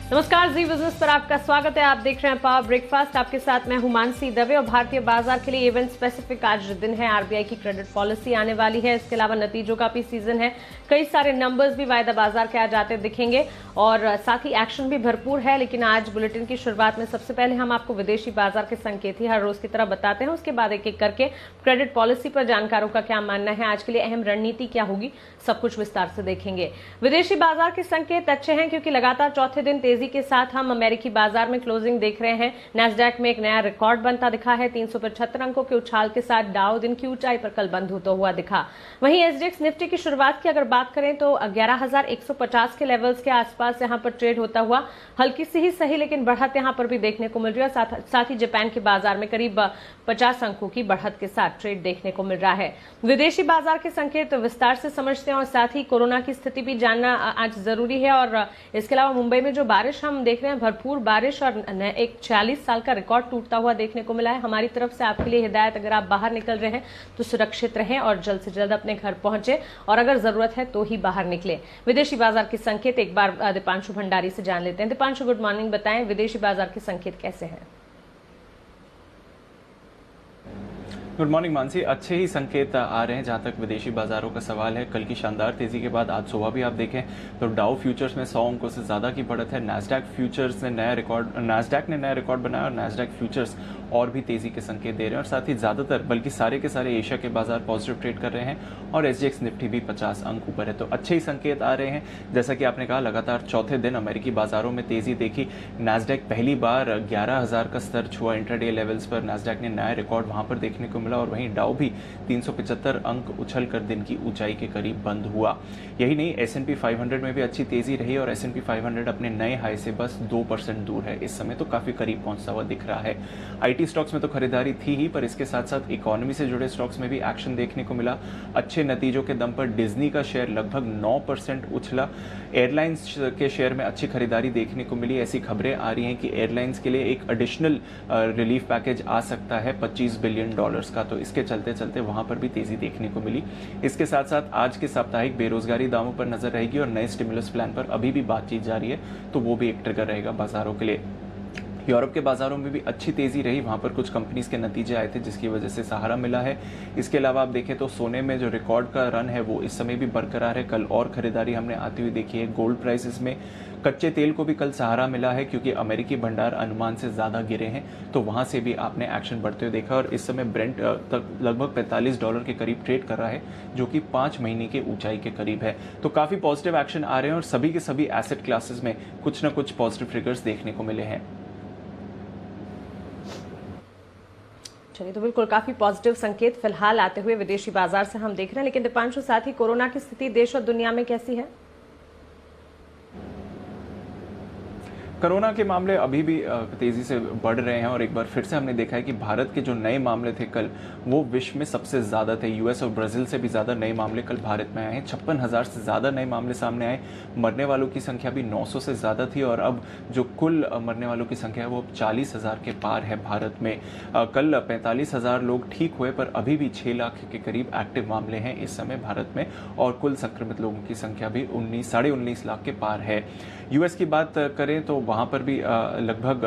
नमस्कार, जी बिजनेस पर आपका स्वागत है। आप देख रहे हैं पावर ब्रेकफास्ट। आपके साथ मैं हूं मानसी दवे और भारतीय बाजार के लिए इवेंट स्पेसिफिक आज दिन है। आरबीआई की क्रेडिट पॉलिसी आने वाली है। इसके अलावा नतीजों का भी सीजन है। कई सारे नंबर्स भी वायदा बाजार के आज आते दिखेंगे और साथ ही एक्शन भी भरपूर है। लेकिन आज बुलेटिन की शुरुआत में सबसे पहले हम आपको विदेशी बाजार के संकेत ही हर रोज की तरह बताते हैं। उसके बाद एक एक करके क्रेडिट पॉलिसी पर जानकारों का क्या मानना है, आज के लिए अहम रणनीति क्या होगी, सब कुछ विस्तार से देखेंगे। विदेशी बाजार के संकेत अच्छे हैं क्योंकि लगातार चौथे दिन तेजी के साथ हम अमेरिकी बाजार में क्लोजिंग देख रहे हैं। नैस्डैक में एक नया रिकॉर्ड बनता दिखा है। 375 अंकों के उछाल के साथ डाउ दिन की ऊंचाई पर कल बंद होता हुआ दिखा। वहीं एसडीएक्स निफ्टी की शुरुआत की अगर बात करें तो 11,150 के लेवल्स के आसपास यहां पर ट्रेड होता हुआ हल्की सी ही सही लेकिन बढ़त यहां पर भी देखने को मिल रही है। साथ ही जापान के बाजार में करीब 50 अंकों की बढ़त के साथ ट्रेड देखने को मिल रहा है। विदेशी बाजार के संकेत विस्तार से समझते हैं और साथ ही कोरोना की स्थिति भी जानना आज जरूरी है। और इसके अलावा मुंबई में जो बारिश हम देख रहे हैं, भरपूर बारिश और एक 46 साल का रिकॉर्ड टूटता हुआ देखने को मिला है। हमारी तरफ से आपके लिए हिदायत, अगर आप बाहर निकल रहे हैं तो सुरक्षित रहें और जल्द से जल्द अपने घर पहुंचे और अगर जरूरत है तो ही बाहर निकले। विदेशी बाजार के संकेत एक बार दीपांशु भंडारी से जान लेते हैं। Deepanshu, good morning. बताएं विदेशी बाजार के संकेत कैसे हैं? Good morning Mansi. अच्छे ही संकेत आ रहे हैं जहां तक विदेशी बाजारों का सवाल है। कल की शानदार तेजी के बाद आज सुबह भी आप देखें तो डाउ फ्यूचर्स में 100 अंकों से ज्यादा की बढ़त है। नैस्डैक ने नया रिकॉर्ड बनाया और नैस्डैक फ्यूचर्स और भी तेजी के संकेत दे रहे हैं और साथ ही ज्यादातर बल्कि सारे के सारे एशिया के बाजार पॉजिटिव ट्रेड कर रहे हैं और एसजीएक्स निफ्टी भी 50 अंक ऊपर है। तो अच्छे ही संकेत आ रहे हैं। जैसा कि आपने कहा, लगातार चौथे दिन अमेरिकी बाजारों में तेजी देखी। नैस्डैक पहली बार 11,000 का स्तर छुआ। इंट्राडे लेवल्स पर नैस्डैक ने नया रिकॉर्ड वहां पर देखने को मिला और वहीं डाउ भी 375 अंक उछल कर दिन की ऊंचाई के करीब बंद हुआ। यही नहीं, S&P 500 में भी अच्छी तेजी रही और S&P 500 अपने नए हाई से बस 2% दूर है इस समय, तो काफी करीब पहुंचता हुआ दिख रहा है। आईटी स्टॉक्स में तो खरीदारी थी ही, पर इसके साथ साथ इकोनॉमी से जुड़े स्टॉक्स में भी एक्शन देखने को मिला। अच्छे नतीजों के दम पर डिज्नी का शेयर लगभग 9% उछला। एयरलाइंस के शेयर में अच्छी खरीदारी देखने को मिली। ऐसी खबरें आ रही हैं कि एयरलाइंस के लिए एक एडिशनल रिलीफ पैकेज आ सकता है $25 बिलियन का, तो इसके चलते चलते वहां पर भी तेजी देखने को मिली। इसके साथ साथ आज के साप्ताहिक बेरोजगारी दावों पर नजर रहेगी और नए स्टिमुलस प्लान पर अभी भी बातचीत जारी है, तो वो भी एक ट्रिगर रहेगा बाजारों के लिए। यूरोप के बाजारों में भी अच्छी तेजी रही। वहां पर कुछ कंपनीज के नतीजे आए थे जिसकी वजह से सहारा मिला है। इसके अलावा आप देखें तो सोने में जो रिकॉर्ड का रन है वो इस समय भी बरकरार है। कल और खरीदारी हमने आती हुई देखी है। गोल्ड प्राइसेस में कच्चे तेल को भी कल सहारा मिला है क्योंकि अमेरिकी भंडार अनुमान से ज्यादा गिरे हैं, तो वहां से भी आपने एक्शन बढ़ते हुए देखा और इस समय ब्रेंट तक लगभग $45 के करीब ट्रेड कर रहा है, जो कि 5 महीने के ऊंचाई के करीब है। तो काफी पॉजिटिव एक्शन आ रहे हैं और सभी के सभी एसेट क्लासेस में कुछ न कुछ पॉजिटिव ट्रिगर्स देखने को मिले हैं। चलिए, तो बिल्कुल काफी पॉजिटिव संकेत फिलहाल आते हुए विदेशी बाजार से हम देख रहे हैं। लेकिन दीपांशु, साथ ही कोरोना की स्थिति देश और दुनिया में कैसी है? कोरोना के मामले अभी भी तेजी से बढ़ रहे हैं और एक बार फिर से हमने देखा है कि भारत के जो नए मामले थे कल, वो विश्व में सबसे ज्यादा थे। यूएस और ब्राजील से भी ज्यादा नए मामले कल भारत में आए हैं। 56,000 से ज्यादा नए मामले सामने आए। मरने वालों की संख्या भी 900 से ज्यादा थी और अब जो कुल मरने वालों की संख्या है वो 40,000 के पार है भारत में। कल 45,000 लोग ठीक हुए, पर अभी भी 6 लाख के करीब एक्टिव मामले हैं इस समय भारत में और कुल संक्रमित लोगों की संख्या भी 19 19.5 लाख के पार है। यूएस की बात करें तो वहां पर भी लगभग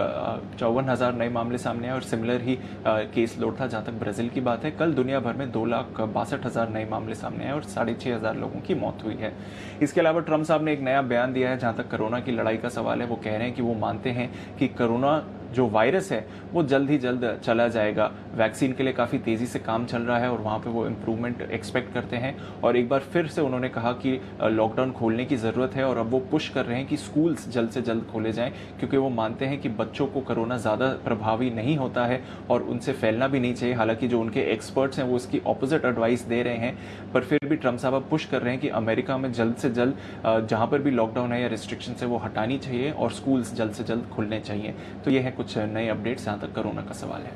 54,000 नए मामले सामने आए और सिमिलर ही केस लोड था। जहां तक ब्राजील की बात है, कल दुनिया भर में 2,62,000 नए मामले सामने आए और 6,500 लोगों की मौत हुई है। इसके अलावा ट्रंप साहब ने एक नया बयान दिया है जहां तक कोरोना की लड़ाई का सवाल है। वो कह रहे हैं कि वो मानते हैं कि कोरोना जो वायरस है वो जल्द ही जल्द चला जाएगा। वैक्सीन के लिए काफ़ी तेज़ी से काम चल रहा है और वहाँ पे वो इम्प्रूवमेंट एक्सपेक्ट करते हैं। और एक बार फिर से उन्होंने कहा कि लॉकडाउन खोलने की ज़रूरत है और अब वो पुश कर रहे हैं कि स्कूल्स जल्द से जल्द खोले जाएं, क्योंकि वो मानते हैं कि बच्चों को कोरोना ज़्यादा प्रभावी नहीं होता है और उनसे फैलना भी नहीं चाहिए। हालांकि जो उनके एक्सपर्ट्स हैं वो इसकी ऑपोजिट एडवाइस दे रहे हैं, पर फिर भी ट्रंप साहब पुश कर रहे हैं कि अमेरिका में जल्द से जल्द जहाँ पर भी लॉकडाउन है या रिस्ट्रिक्शन है वो हटानी चाहिए और स्कूल्स जल्द से जल्द खुलने चाहिए। तो ये है कुछ नए अपडेट्स जहां तक कोरोना का सवाल है।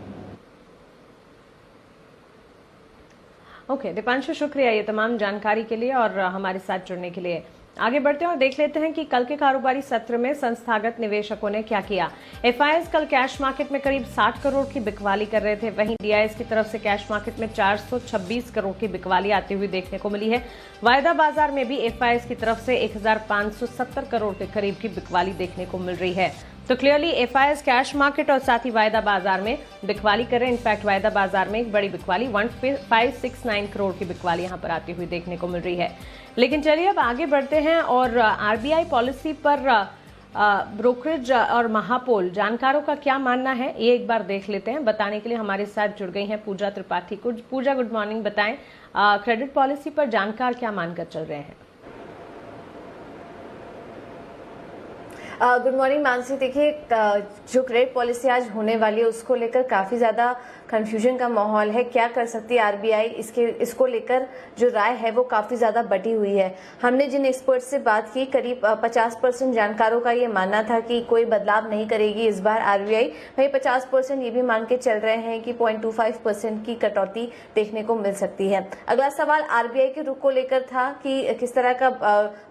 ओके, दीपांशु, शुक्रिया ये तमाम जानकारी के लिए और हमारे साथ जुड़ने के लिए। आगे बढ़ते हैं और देख लेते हैं कि कल के कारोबारी सत्र में संस्थागत निवेशकों ने क्या किया। एफआईआईज कल कैश मार्केट में करीब 60 करोड़ की बिकवाली कर रहे थे। वहीं डीआईएस की तरफ से कैश मार्केट में 426 करोड़ की बिकवाली आती हुई देखने को मिली है। वायदा बाजार में भी एफआईआईज की तरफ से 1570 करोड़ के करीब की बिकवाली देखने को मिल रही है। तो क्लियरली एफआईआईज कैश मार्केट और साथ ही वायदा बाजार में बिकवाली कर रहे हैं। इनफैक्ट वायदा बाजार में एक बड़ी बिकवाली 1569 करोड़ की बिकवाली यहां पर आती हुई देखने को मिल रही है। लेकिन चलिए अब आगे बढ़ते हैं और आरबीआई पॉलिसी पर ब्रोकरेज और महापोल जानकारों का क्या मानना है ये एक बार देख लेते हैं। बताने के लिए हमारे साथ जुड़ गई हैं पूजा त्रिपाठी। पूजा, गुड मॉर्निंग। बताएं क्रेडिट पॉलिसी पर जानकार क्या मानकर चल रहे हैं? Good morning Mansi. देखिए, जो क्रेडिट पॉलिसी आज होने वाली है उसको लेकर काफी ज्यादा कंफ्यूजन का माहौल है। क्या कर सकती है आरबीआई, इसको लेकर जो राय है वो काफी ज्यादा बटी हुई है। हमने जिन एक्सपर्ट से बात की, करीब 50% जानकारों का ये मानना था कि कोई बदलाव नहीं करेगी इस बार आरबीआई। वहीं 50% ये भी मान के चल रहे हैं कि 0.25% की कटौती देखने को मिल सकती है। अगला सवाल आरबीआई के रुख को लेकर था कि किस तरह का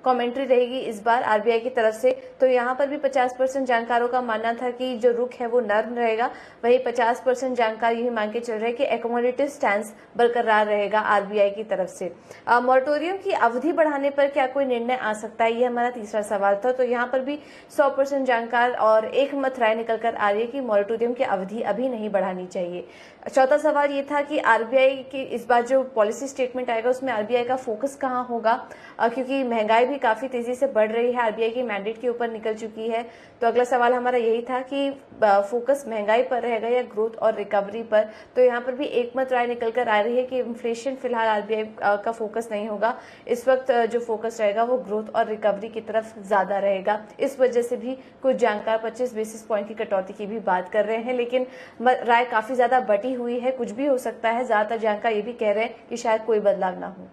कमेंट्री रहेगी इस बार आरबीआई की तरफ से। तो यहाँ पर भी 50% जानकारों का मानना था कि जो रुख है वो नर्म रहेगा। वही 50% जानकार यही मान के चल रहे हैं कि एकोमोडेटिव स्टैंस बरकरार रहेगा आरबीआई की तरफ से। मॉरेटोरियम की अवधि बढ़ाने पर क्या कोई निर्णय आ सकता है, ये हमारा तीसरा सवाल था। तो यहाँ पर भी 100% जानकार और एक मत राय निकल कर आ रही है कि मॉरेटोरियम की अवधि अभी नहीं बढ़ानी चाहिए। चौथा सवाल ये था कि आरबीआई की इस बार जो पॉलिसी स्टेटमेंट आएगा उसमें आरबीआई का फोकस कहाँ होगा, क्योंकि महंगाई भी काफी तेजी से बढ़ रही है, आरबीआई की मैंडेट के ऊपर निकल चुकी है। तो अगला सवाल हमारा यही था कि फोकस महंगाई पर रहेगा या ग्रोथ और रिकवरी पर। तो यहाँ पर भी एक मत राय निकल कर आ रही है कि इन्फ्लेशन फिलहाल आरबीआई का फोकस नहीं होगा। इस वक्त जो फोकस रहेगा वो ग्रोथ और रिकवरी की तरफ ज्यादा रहेगा। इस वजह से भी कुछ जानकार 25 बेसिस पॉइंट की कटौती की भी बात कर रहे हैं, लेकिन राय काफी ज्यादा बटी हुई है, कुछ भी हो सकता है। ज्यादातर जानकार ये भी कह रहे हैं कि शायद कोई बदलाव ना हो।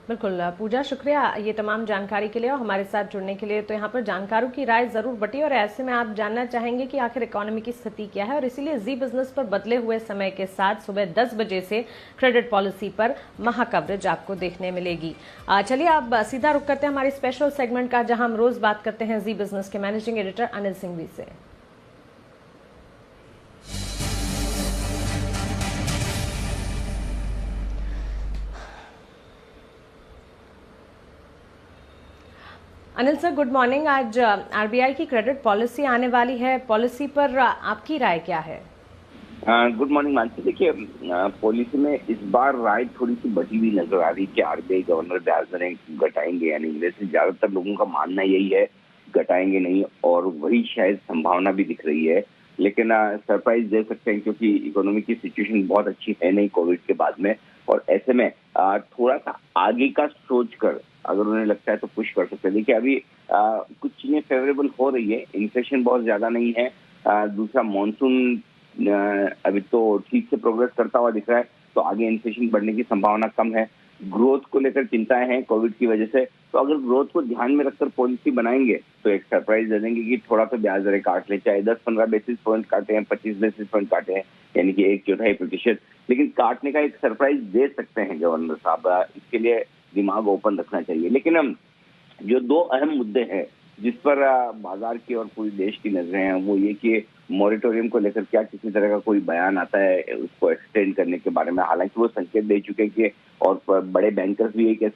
बिल्कुल पूजा, शुक्रिया ये तमाम जानकारी के लिए और हमारे साथ जुड़ने के लिए। तो यहाँ पर जानकारों की राय जरूर बटी और ऐसे में आप जानना चाहेंगे कि आखिर इकोनॉमी की स्थिति क्या है, और इसीलिए जी बिजनेस पर बदले हुए समय के साथ सुबह 10 बजे से क्रेडिट पॉलिसी पर महा कवरेज आपको देखने मिलेगी। चलिए अब सीधा रुक करते हैं हमारे स्पेशल सेगमेंट का, जहां हम रोज बात करते हैं जी बिजनेस के मैनेजिंग एडिटर अनिल सिंघवी से। Anil sir, good morning. आज आरबीआई की क्रेडिट पॉलिसी आने वाली है, पॉलिसी पर आपकी राय क्या है? Good morning Mansi. देखिए, पॉलिसी में इस बार राय थोड़ी सी बटी हुई नजर आ रही है कि आरबीआई गवर्नर ब्याज दरें घटाएंगे या नहीं। वैसे ज्यादातर लोगों का मानना यही है घटाएंगे नहीं, और वही शायद संभावना भी दिख रही है। लेकिन सरप्राइज दे सकते हैं क्योंकि इकोनॉमी की सिचुएशन बहुत अच्छी है नहीं कोविड के बाद में, और ऐसे में थोड़ा सा आगे का सोच कर अगर उन्हें लगता है तो पुश कर सकते हैं। देखिए, अभी कुछ चीजें फेवरेबल हो रही है, इन्फ्लेशन बहुत ज्यादा नहीं है, दूसरा मॉनसून अभी तो ठीक से प्रोग्रेस करता हुआ दिख रहा है, तो आगे इन्फ्लेशन बढ़ने की संभावना कम है। ग्रोथ को लेकर चिंताएं हैं कोविड की वजह से, तो अगर ग्रोथ को ध्यान में रखकर पॉलिसी बनाएंगे तो एक सरप्राइज दे देंगे कि थोड़ा सा ब्याज दरें काट ले, चाहे 10-15 बेसिस पॉइंट काटे हैं, 25 बेसिस पॉइंट काटे हैं, यानी कि 1/4%, लेकिन काटने का एक सरप्राइज दे सकते हैं गवर्नर साहब। इसके लिए दिमाग ओपन रखना चाहिए। लेकिन हम जो दो अहम मुद्दे हैं जिस पर बाजार की और पूरी देश की नजरें हैं, वो ये कि मॉरेटोरियम को लेकर क्या किसी तरह का कोई बयान आता है उसको एक्सटेंड करने के बारे में। हालांकि वो संकेत दे चुके हैं कि, और बड़े बैंकर्स भी यही कह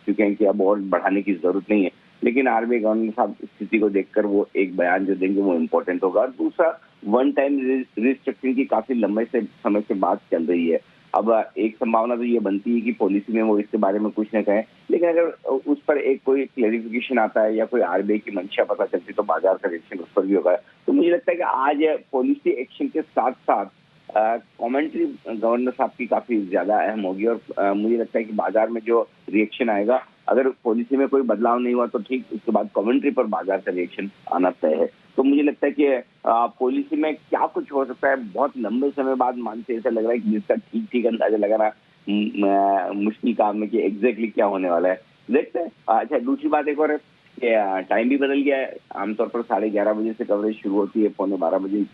चुके हैं कि अब और बढ़ाने की जरूरत नहीं है, लेकिन आरबीआई गवर्नर साहब स्थिति को देखकर वो एक बयान जो देंगे वो इम्पोर्टेंट होगा। दूसरा, वन टाइम रिस्ट्रक्चरिंग की काफी लंबे समय से बात चल रही है। अब एक संभावना तो ये बनती है कि पॉलिसी में वो इसके बारे में कुछ न कहें, लेकिन अगर उस पर एक कोई क्लैरिफिकेशन आता है या कोई आरबीआई की मंशा पता चलती है तो बाजार का रिएक्शन उस पर भी होगा। तो मुझे लगता है कि आज पॉलिसी एक्शन के साथ साथ कमेंट्री गवर्नर साहब की काफी ज्यादा अहम होगी, और मुझे लगता है कि बाजार में जो रिएक्शन आएगा, अगर पॉलिसी में कोई बदलाव नहीं हुआ तो ठीक, उसके बाद कमेंट्री पर बाजार का रिएक्शन आना तय है। तो मुझे लगता है कि पॉलिसी में क्या कुछ हो सकता है, बहुत लंबे समय बाद मानते ऐसा लग रहा है कि जिसका ठीक ठीक अंदाजा लगाना मुश्किल काम है कि एग्जैक्टली क्या होने वाला है, देखते हैं। अच्छा, दूसरी बात एक और है कि टाइम भी बदल गया है। आमतौर पर 11:30 बजे से कवरेज शुरू होती है, 11:45 बजे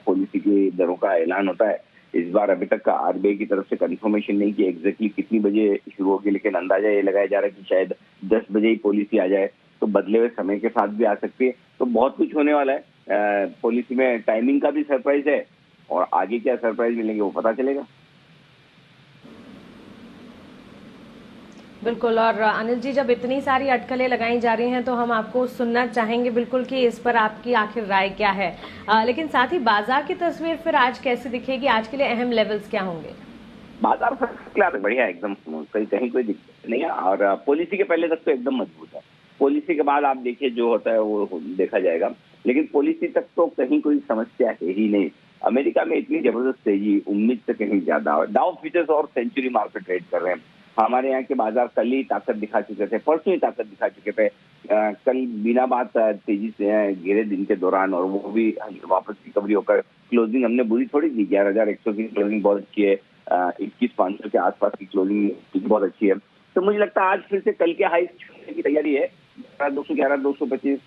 पॉलिसी की दरों का ऐलान होता है, इस बार अभी तक आरबीआई की तरफ से कंफर्मेशन नहीं कि एग्जैक्टली कितनी बजे शुरू होगी, लेकिन अंदाजा ये लगाया जा रहा है कि शायद 10 बजे ही पॉलिसी आ जाए, तो बदले हुए समय के साथ भी आ सकती है। तो बहुत कुछ होने वाला है पॉलिसी में। टाइमिंग का भी सरप्राइज है और आगे क्या सरप्राइज मिलेंगे वो पता चलेगा। बिल्कुल। और अनिल जी, जब इतनी सारी अटकलें लगाई जा रही हैं तो हम आपको सुनना चाहेंगे बिल्कुल कि इस पर आपकी आखिर राय क्या है। लेकिन साथ ही बाजार की तस्वीर फिर आज कैसी दिखेगी, आज के लिए अहम लेवल्स क्या होंगे? बाजार क्लियर बढ़िया, एकदम कहीं कोई दिक्कत नहीं है और पॉलिसी के पहले तक तो एकदम मजबूत है। पॉलिसी के बाद आप देखिए जो होता है वो देखा जाएगा, लेकिन पॉलिसी तक तो कहीं कोई समस्या है ही नहीं। अमेरिका में इतनी जबरदस्त तेजी, उम्मीद से कहीं ज्यादा। डाउ फ्यूचर्स और सेंचुरी मार्केट ट्रेड कर रहे हैं। हमारे यहाँ के बाजार कल ही ताकत दिखा चुके थे, परसों ही ताकत दिखा चुके थे। कल बिना बात तेजी से गिरे दिन के दौरान, और वो भी वापस रिकवरी होकर क्लोजिंग हमने बुरी थोड़ी दी। 11,100 की क्लोजिंग बहुत अच्छी है, 21,500 के आसपास की क्लोजिंग बहुत अच्छी है। तो मुझे लगता है आज फिर से कल के हाई छूने की तैयारी है। 11,200, 11,225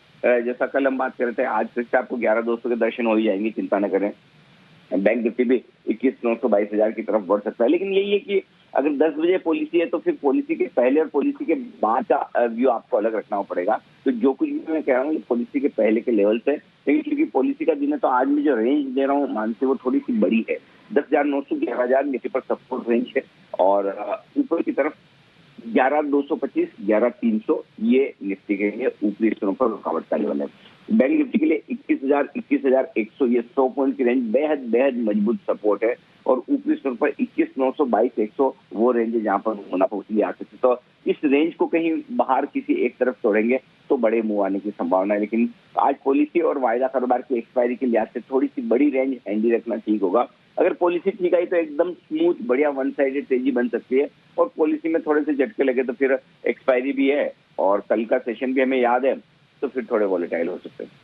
जैसा कल हम बात कर रहे थे, आज फिर से आपको 11,200 के दर्शन हो ही जाएंगे, चिंता न करें। बैंक निफ्टी भी 21,900, 22,000 की तरफ बढ़ सकता है। लेकिन यही है कि अगर 10 बजे पॉलिसी है तो फिर पॉलिसी के पहले और पॉलिसी के बाद का व्यू आपको अलग रखना पड़ेगा। तो जो कुछ भी मैं कह रहा हूँ ये पॉलिसी के पहले के लेवल से, लेकिन क्योंकि पॉलिसी का दिन है तो आज मैं जो रेंज दे रहा हूँ मानसे वो थोड़ी सी बड़ी है। 10,900, 11,000 निफ्टी पर सपोर्ट रेंज है और ऊपर की तरफ 11,225, 11,300 ये निफ्टी के लिए ऊपरी स्तरों पर रुकावट का लेवल है। बैंक निफ्टी के लिए 21,000, 21,100 ये 100 पॉइंट की रेंज बेहद मजबूत सपोर्ट है और ऊपरी स्तर पर 21,900, 22,100 वो रेंज है जहां पर मुनाफा उछली आ सकती है। तो इस रेंज को कहीं बाहर किसी एक तरफ तोड़ेंगे तो बड़े मुंह आने की संभावना है। लेकिन आज पॉलिसी और वायदा कारोबार की एक्सपायरी के लिहाज से थोड़ी सी बड़ी रेंज हैंडी रखना ठीक होगा। अगर पॉलिसी ठीक आई तो एकदम स्मूथ बढ़िया वन साइडेड तेजी बन सकती है, और पॉलिसी में थोड़े से झटके लगे तो फिर एक्सपायरी भी है और कल का सेशन भी हमें याद है, तो फिर थोड़े वॉलेटाइल हो सकते हैं।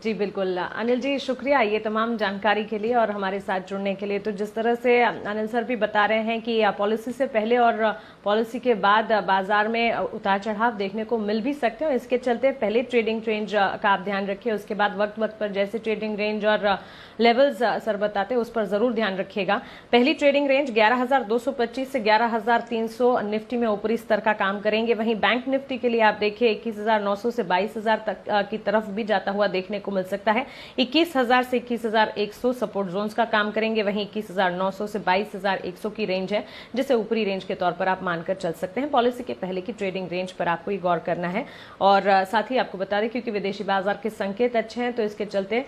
जी बिल्कुल अनिल जी, शुक्रिया ये तमाम जानकारी के लिए और हमारे साथ जुड़ने के लिए। तो जिस तरह से अनिल सर भी बता रहे हैं कि पॉलिसी से पहले और पॉलिसी के बाद बाजार में उतार चढ़ाव देखने को मिल भी सकते हैं, इसके चलते पहले ट्रेडिंग रेंज का आप ध्यान रखिए, उसके बाद वक्त वक्त पर जैसे ट्रेडिंग रेंज और लेवल्स सर बताते हैं उस पर जरूर ध्यान रखिएगा। पहली ट्रेडिंग रेंज 11,225 से 11,300 निफ्टी में ऊपरी स्तर का काम करेंगे। वहीं बैंक निफ्टी के लिए आप देखिए 21,900 से 22,000 तक की तरफ भी जाता हुआ देखने को मिल सकता है। 21,000 से 21,100 सपोर्ट जोन्स का काम करेंगे। वहीं 21,900 से 22,100 की रेंज है जिसे ऊपरी रेंज के तौर पर आप मानकर चल सकते हैं। पॉलिसी के पहले की ट्रेडिंग रेंज पर आपको गौर करना है। और साथ ही आपको बता दें क्योंकि विदेशी बाजार के संकेत अच्छे हैं तो इसके चलते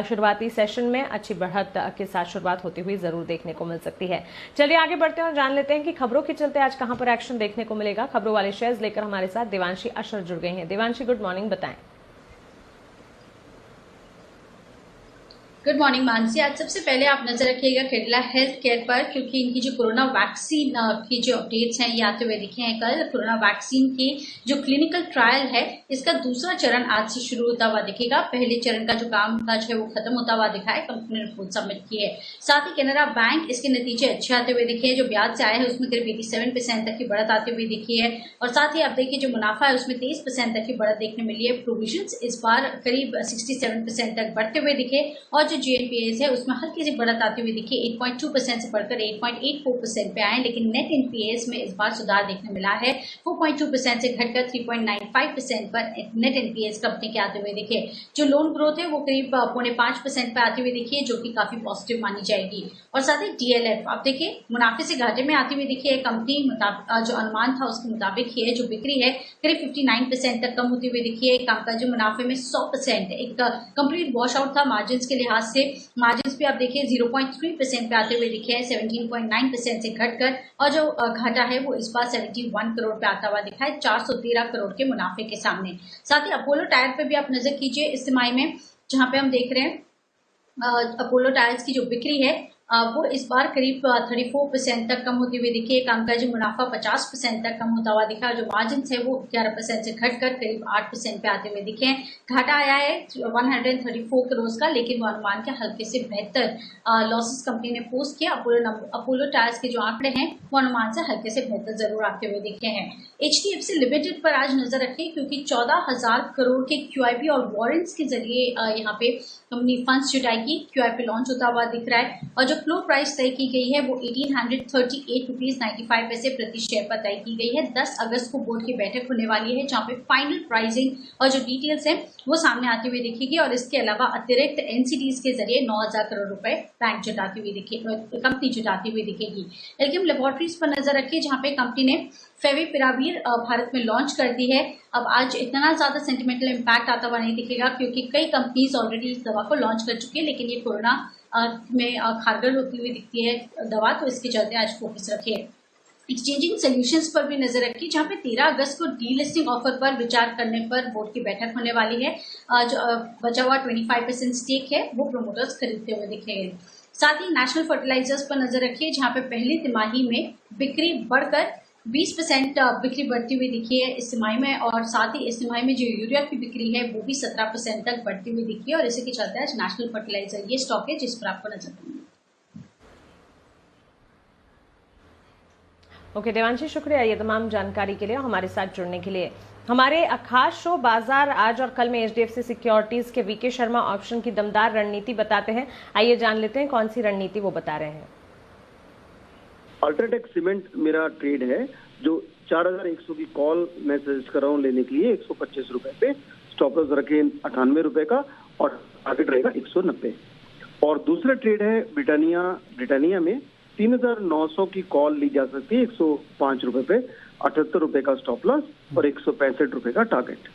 शुरुआती सेशन में अच्छी बढ़त के साथ शुरुआत होती हुई जरूर देखने को मिल सकती है। चलिए आगे बढ़ते हैं और जान लेते हैं कि खबरों के चलते आज कहां पर एक्शन देखने को मिलेगा। खबरों वाले शेयर्स लेकर हमारे साथ देवांशी अशर जुड़ गई हैं। देवांशी, गुड मॉर्निंग, बताएं। Good morning Mansi. आज सबसे पहले आप नजर रखिएगा कैडिला हेल्थ केयर पर, क्योंकि इनकी जो कोरोना वैक्सीन की जो अपडेट्स हैं ये आते हुए दिखे हैं। कल कोरोना वैक्सीन की जो क्लिनिकल ट्रायल है इसका दूसरा चरण आज से शुरू होता हुआ दिखेगा। पहले चरण का जो कामकाज है वो खत्म होता हुआ दिखा है, कंपनी ने रिपोर्ट सबमिट की है। साथ ही कैनरा बैंक इसके नतीजे अच्छे आते हुए दिखे हैं। जो ब्याज से आए हैं उसमें करीब 87% तक की बढ़त आती हुई दिखी है और साथ ही आप देखिए जो मुनाफा है उसमें 23% तक की बढ़त देखने मिली है। प्रोविजन इस बार करीब 67% तक बढ़ते हुए दिखे और GNPAs है उसमें हल्की सी बढ़त आती हुई दिखी, 8.2% से बढ़कर 8.84% पे आए। लेकिन नेट NPAs में इस बार सुधार देखने मिला है, 4.2% से घटकर 3.95% पर नेट NPAs कंपनी के आते हुए दिखे। जो लोन ग्रोथ है वो करीब 0.5% पे आती हुई दिखी है, जो कि काफी पॉजिटिव मानी जाएगी। और साथ ही DLF आप देखिए मुनाफे से घाटे में आती हुई दिखी है। कंपनी जो अनुमान था उसके मुताबिक ही है जो बिक्री है करीब 59% तक कम होती हुई दिखी है। कामकाजी मुनाफे में 100% एक कंप्लीट वॉश आउट था मार्जिन के लिहाज से। मार्जिन पे आप देखिए 0.3% पे आते हुए दिखे हैं, 17.9% से घटकर, और जो घाटा है वो इस बार 71 करोड़ पे आता हुआ दिखा है 413 करोड़ के मुनाफे के सामने। साथ ही अपोलो टायर पे भी आप नजर कीजिए इस तिमाही में, जहां पे हम देख रहे हैं अपोलो टायर्स की जो बिक्री है वो इस बार करीब 34% तक कम होती हुई दिखी है। काम का जो मुनाफा 50% तक कम होता हुआ दिखा, जो मार्जिन है वो 11% से घटकर करीब 8% पे आते हुए दिखे हैं। घाटा आया है 134 करोड़ का, लेकिन वो अनुमान के हल्के से बेहतर लॉसेस कंपनी ने पोस्ट किया। अपोलो टायर्स के जो आंकड़े हैं वो अनुमान से हल्के से बेहतर जरूर आते हुए दिखे हैं। HDFC लिमिटेड पर आज नजर रखें, क्योंकि 14,000 करोड़ के QIP और वारंट्स के जरिए यहाँ पे कंपनी फंड्स जुटाएगी। QIP लॉन्च होता हुआ दिख रहा है और जो फ्लोर प्राइस तय की गई है वो 1838 रुपीज 95 पैसे प्रति शेयर पर तय की गई है। 10 अगस्त को बोर्ड की बैठक होने वाली है, जहां पे फाइनल प्राइसिंग और जो डिटेल्स है वो सामने आती हुई दिखेगी। और इसके अलावा अतिरिक्त NCDs के जरिए 9,000 करोड़ रुपए बैंक जुटाती हुई दिखेगी, कंपनी जुटाती हुई दिखेगी। एल्केम लेबोरेटरीज पर नजर रखिए, जहां पे कंपनी ने फेविपिरावीर भारत में लॉन्च कर दी है। अब आज इतना ज्यादा सेंटिमेंटल इम्पैक्ट आता हुआ नहीं दिखेगा, क्योंकि कई कंपनीज ऑलरेडी इस दवा को लॉन्च कर चुकी है, लेकिन ये कोरोना में खारगल होती हुई दिखती है दवा, तो इसके चलते आज फोकस रखिए। एक्सचेंजिंग सोल्यूशंस पर भी नजर रखिए, जहां पे 13 अगस्त को डीलिस्टिंग ऑफर पर विचार करने पर बोर्ड की बैठक होने वाली है। जो बचा हुआ 25% स्टेक है वो प्रोमोटर्स खरीदते हुए दिखेंगे। साथ ही नेशनल फर्टिलाइजर्स पर नजर रखिए, जहां पे पहली तिमाही में बिक्री बढ़कर 20% बिक्री बढ़ती हुई दिखी है इस तिमाही में, और साथ ही इस तिमाही में जो यूरिया की बिक्री है वो भी 17% तक बढ़ती हुई दिखी है। और इसी के चलते आज नेशनल फर्टिलाइजर ये स्टॉक है जिस पर आपको नजर रखना है। ओके देवांशी, शुक्रिया ये तमाम जानकारी के लिए, हमारे साथ जुड़ने के लिए। हमारे खास शो बाजार आज और कल में HDFC सिक्योरिटीज के VK शर्मा ऑप्शन की दमदार रणनीति बताते हैं। आइए जान लेते हैं कौन सी रणनीति वो बता रहे हैं। अल्ट्राटेक सीमेंट मेरा ट्रेड है, जो 4100 की कॉल मैं सजेस्ट कर रहा हूँ लेने के लिए 125 रुपए पे। स्टॉप लॉस रखे 98 रुपए का और टारगेट रहेगा 190। और दूसरा ट्रेड है ब्रिटानिया में 3900 की कॉल ली जा सकती है 105 रुपए पे, 78 रुपए का स्टॉप लॉस और 165 रुपए का टारगेट।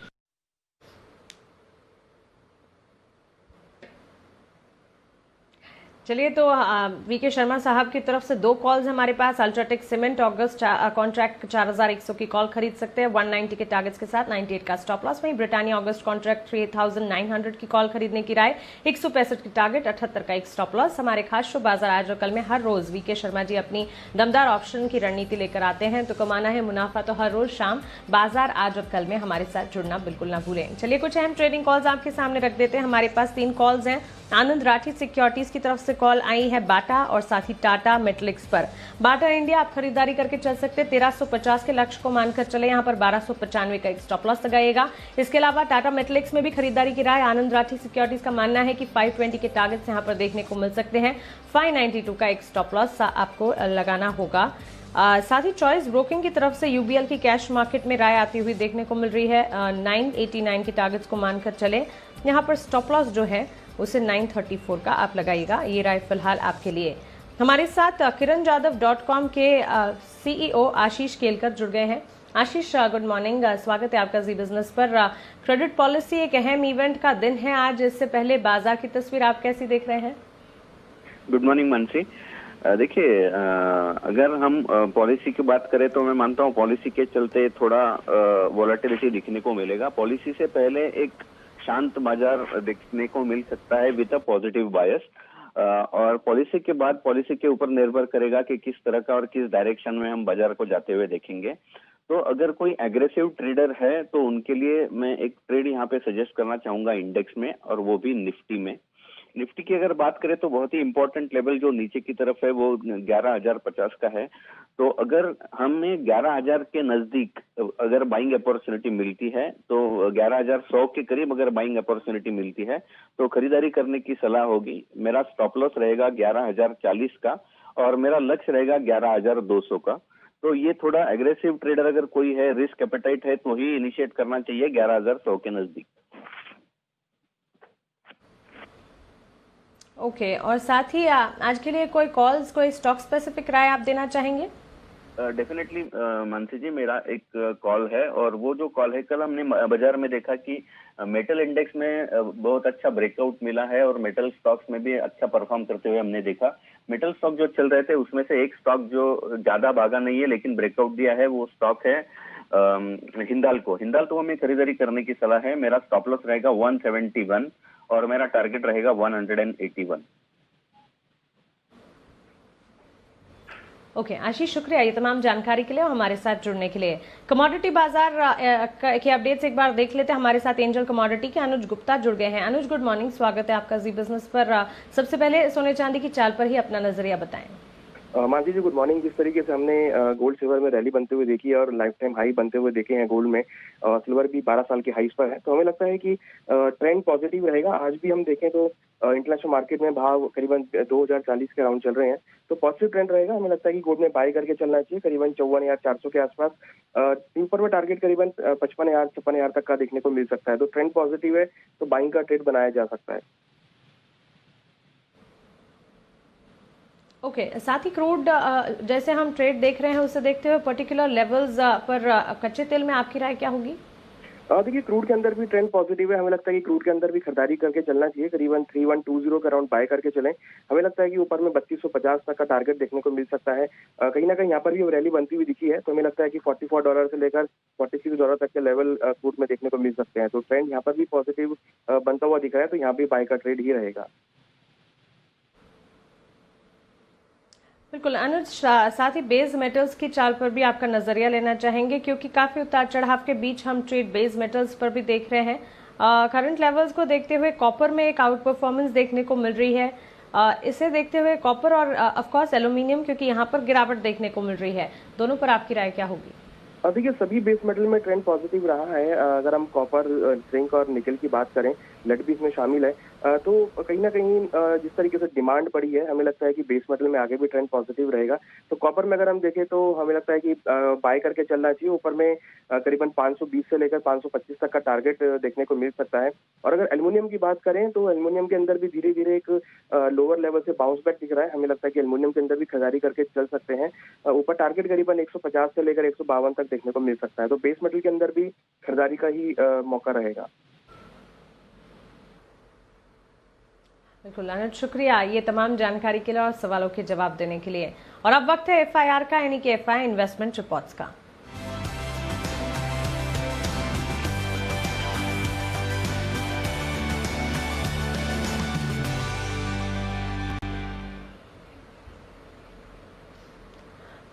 चलिए, तो VK शर्मा साहब की तरफ से 2 कॉल्स हमारे पास। अल्ट्राटेक सीमेंट अगस्त कॉन्ट्रैक्ट 4100 की कॉल खरीद सकते हैं 190 के टारगेट्स के साथ, 98 का स्टॉप लॉस। वहीं ब्रिटानिया अगस्त कॉन्ट्रैक्ट 3900 की कॉल खरीदने की राय, 165 की टारगेट, 78 का एक स्टॉप लॉस। हमारे खास शो बाजार आज और कल में हर रोज VK शर्मा जी अपनी दमदार ऑप्शन की रणनीति लेकर आते हैं, तो कमाना है मुनाफा तो हर रोज शाम बाजार आज और कल में हमारे साथ जुड़ना बिल्कुल ना भूलें। चलिए, कुछ अहम ट्रेडिंग कॉल्स आपके सामने रख देते हैं। हमारे पास 3 कॉल्स हैं। आनंद राठी सिक्योरिटीज की तरफ से कॉल आई है बाटा और साथ ही टाटा मेटलिक्स पर। बाटा इंडिया आप खरीदारी करके चल सकते हैं, 1350 के लक्ष्य को मानकर चले, यहाँ पर 1295 का एक स्टॉप लॉस लगाइएगा। इसके अलावा टाटा मेटलिक्स में भी खरीदारी की राय आनंद राठी सिक्योरिटीज का मानना है कि 520 के टारगेट्स यहाँ पर देखने को मिल सकते हैं, 592 का एक स्टॉप लॉस आपको लगाना होगा। साथ ही चॉइस ब्रोकिंग की तरफ से UBL की कैश मार्केट में राय आती हुई देखने को मिल रही है, 989 के टारगेट्स को मानकर चले, यहाँ पर स्टॉप लॉस जो है उसे 934 का आप लगाइएगा। ये राय फिलहाल आपके लिए। हमारे साथ kiranjadhav.com के CEO आशीष केलकर जुड़ गए हैं। आशीष, गुड मॉर्निंग, स्वागत है आपका जी बिजनेस पर। क्रेडिट पॉलिसी एक अहम इवेंट का दिन है आज, इससे पहले बाजार की तस्वीर आप कैसी देख रहे हैं? Good morning Mansi. देखिए, अगर हम पॉलिसी की बात करें तो मैं मानता हूँ पॉलिसी के चलते थोड़ा वोलेटिलिटी दिखने को मिलेगा। पॉलिसी से पहले एक शांत बाजार देखने को मिल सकता है विद अ पॉजिटिव बायस, और पॉलिसी के बाद पॉलिसी के ऊपर निर्भर करेगा कि किस तरह का और किस डायरेक्शन में हम बाजार को जाते हुए देखेंगे। तो अगर कोई एग्रेसिव ट्रेडर है तो उनके लिए मैं एक ट्रेड यहाँ पे सजेस्ट करना चाहूंगा इंडेक्स में, और वो भी निफ्टी में। निफ्टी की अगर बात करें तो बहुत ही इंपॉर्टेंट लेवल जो नीचे की तरफ है वो 11,050 का है। तो अगर हमें 11,000 के नजदीक अगर बाइंग अपॉर्चुनिटी मिलती है, तो 11,100 के करीब अगर बाइंग अपॉर्चुनिटी मिलती है तो खरीदारी करने की सलाह होगी। मेरा स्टॉप लॉस रहेगा 11,040 का और मेरा लक्ष्य रहेगा 11,200 का। तो ये थोड़ा एग्रेसिव ट्रेडर अगर कोई है, रिस्क एपेटाइट है, तो ही इनिशिएट करना चाहिए 11,100 के नजदीक। ओके, और साथ ही आज के लिए कोई कॉल्स, कोई स्टॉक स्पेसिफिक राय आप देना चाहेंगे? डेफिनेटली मानसी जी, मेरा एक कॉल है, और वो जो कॉल है, कल हमने बाजार में देखा कि मेटल इंडेक्स में बहुत अच्छा ब्रेकआउट मिला है और मेटल स्टॉक्स में भी अच्छा परफॉर्म करते हुए हमने देखा। मेटल स्टॉक जो चल रहे थे उसमें से एक स्टॉक जो ज्यादा भागा नहीं है लेकिन ब्रेकआउट दिया है, वो स्टॉक है हिंदाल्को। हिंदाल्को हमें खरीदारी करने की सलाह है। मेरा स्टॉप लॉस रहेगा 171 और मेरा टारगेट रहेगा 181। ओके आशीष, शुक्रिया ये तमाम जानकारी के लिए और हमारे साथ जुड़ने के लिए। कमोडिटी बाजार के अपडेट्स एक बार देख लेते हैं। हमारे साथ एंजल कमोडिटी के अनुज गुप्ता जुड़ गए हैं। अनुज, गुड मॉर्निंग, स्वागत है आपका जी बिजनेस पर। सबसे पहले सोने चांदी की चाल पर ही अपना नजरिया बताएं। मानसी जी गुड मॉर्निंग। जिस तरीके से हमने गोल्ड सिल्वर में रैली बनते हुए देखी है और लाइफ टाइम हाई बनते हुए देखे हैं गोल्ड में, सिल्वर भी 12 साल की हाईस पर है, तो हमें लगता है कि ट्रेंड पॉजिटिव रहेगा। आज भी हम देखें तो इंटरनेशनल मार्केट में भाव करीबन 2040 के अराउंड चल रहे हैं, तो पॉजिटिव ट्रेंड रहेगा। हमें लगता है कि गोल्ड में बाय करके चलना चाहिए करीबन 54,400 के आसपास। ऊपर में टारगेट करीबन 55,000-56,000 तक का देखने को मिल सकता है, तो ट्रेंड पॉजिटिव है, तो बाइंग का ट्रेड बनाया जा सकता है। ओके साथ ही क्रूड जैसे हम ट्रेड देख रहे हैं उसे देखते हुए पर्टिकुलर लेवल्स पर कच्चे तेल में आपकी राय क्या होगी? देखिए क्रूड के अंदर भी ट्रेंड पॉजिटिव है। हमें लगता है कि क्रूड के अंदर भी खरीदारी करके चलना चाहिए, करीबन 3120 के अराउंड बाय करके चलें। हमें लगता है कि ऊपर में 3250 तक का टारगेट देखने को मिल सकता है। कहीं ना कहीं यहाँ पर भी रैली बनती हुई दिखी है, तो हमें लगता है कि $44 से लेकर $46 तक के लेवल क्रूड में देखने को मिल सकते हैं, तो ट्रेंड यहाँ पर भी पॉजिटिव बनता हुआ दिख रहा है, तो यहाँ भी बाय का ट्रेड ही रहेगा। बिल्कुल अनुज, साथ ही बेस मेटल्स की चाल पर भी आपका नजरिया लेना चाहेंगे, क्योंकि काफी उतार चढ़ाव के बीच हम ट्रेड बेस मेटल्स पर भी देख रहे हैं। करंट लेवल्स को देखते हुए कॉपर में एक आउट परफॉर्मेंस देखने को मिल रही है। इसे देखते हुए कॉपर और ऑफ कोर्स एल्यूमिनियम, क्योंकि यहाँ पर गिरावट देखने को मिल रही है, दोनों पर आपकी राय क्या होगी? देखिए सभी बेस मेटल में ट्रेंड पॉजिटिव रहा है। अगर हम कॉपर, जिंक और निकल की बात करें, लेड भी इसमें शामिल है, तो कहीं ना कहीं जिस तरीके से डिमांड बढ़ी है, हमें लगता है कि बेस मेटल में आगे भी ट्रेंड पॉजिटिव रहेगा। तो कॉपर में अगर हम देखें तो हमें लगता है कि बाय करके चलना चाहिए। ऊपर में करीबन 520 से लेकर 525 तक का टारगेट देखने को मिल सकता है। और अगर एल्युमिनियम की बात करें तो एल्युमिनियम के अंदर भी धीरे धीरे एक लोअर लेवल से बाउंस बैक दिख रहा है। हमें लगता है कि एल्युमिनियम के अंदर भी खरीदारी करके चल सकते हैं। ऊपर टारगेट करीबन 150 से लेकर 152 तक देखने को मिल सकता है, तो बेस मेटल के अंदर भी खरीदारी का ही मौका रहेगा। बिल्कुल अनुज, शुक्रिया ये तमाम जानकारी के लिए और सवालों के जवाब देने के लिए। और अब वक्त है FIR का, यानी कि FI इन्वेस्टमेंट रिपोर्ट्स का।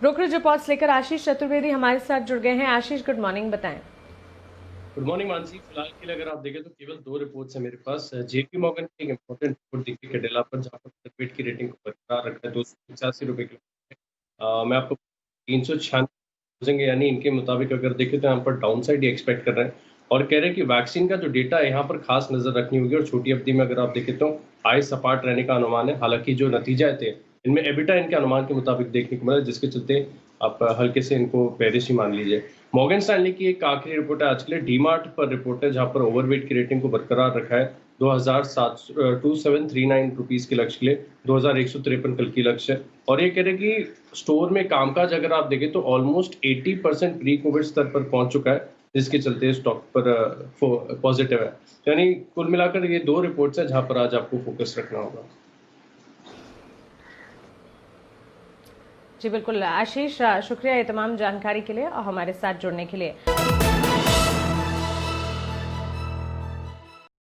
ब्रोकरेज रिपोर्ट्स लेकर आशीष चतुर्वेदी हमारे साथ जुड़ गए हैं। आशीष, गुड मॉर्निंग, बताएं। Good morning Mansi. फिलहाल के लिए अगर आप देखें तो केवल 2 रिपोर्ट्स है मेरे पास। JP मॉर्गन की एक इंपॉर्टेंट रिपोर्ट दिखी कैडिला पर, जहाँ पर सर्टिफिकेट की रेटिंग को बरकरार रखा है 285 रुपए के। मैं आपको 396 यानी इनके मुताबिक अगर देखें तो यहाँ पर डाउन साइड ही एक्सपेक्ट कर रहे हैं, और कह रहे हैं कि वैक्सीन का जो डेटा है यहाँ पर खास नजर रखनी होगी, और छोटी अवधि में अगर आप देखें तो आय सपाट रहने का अनुमान है। हालांकि जो नतीजा थे इनमें एबिटा इनके अनुमान के मुताबिक देखने को मिला, जिसके चलते आप हल्के से इनको बेरिश ही मान लीजिए। मॉर्गन स्टैनली की एक आखिरी रिपोर्ट है आज के लिए, डीमार्ट पर रिपोर्ट है, जहां पर ओवरवेट की रेटिंग को बरकरार रखा है 2739 रुपीज के लक्ष्य के लिए, 2153 कल की लक्ष्य है। और ये कह रहे हैं कि स्टोर में कामकाज अगर आप देखें तो ऑलमोस्ट 80% प्री कोविड स्तर पर पहुंच चुका है, जिसके चलते स्टॉक पर पॉजिटिव है। यानी कुल मिलाकर ये 2 रिपोर्ट्स है जहां पर आज आपको फोकस रखना होगा। जी बिल्कुल आशीष, शुक्रिया ये तमाम जानकारी के लिए और हमारे साथ जुड़ने के लिए।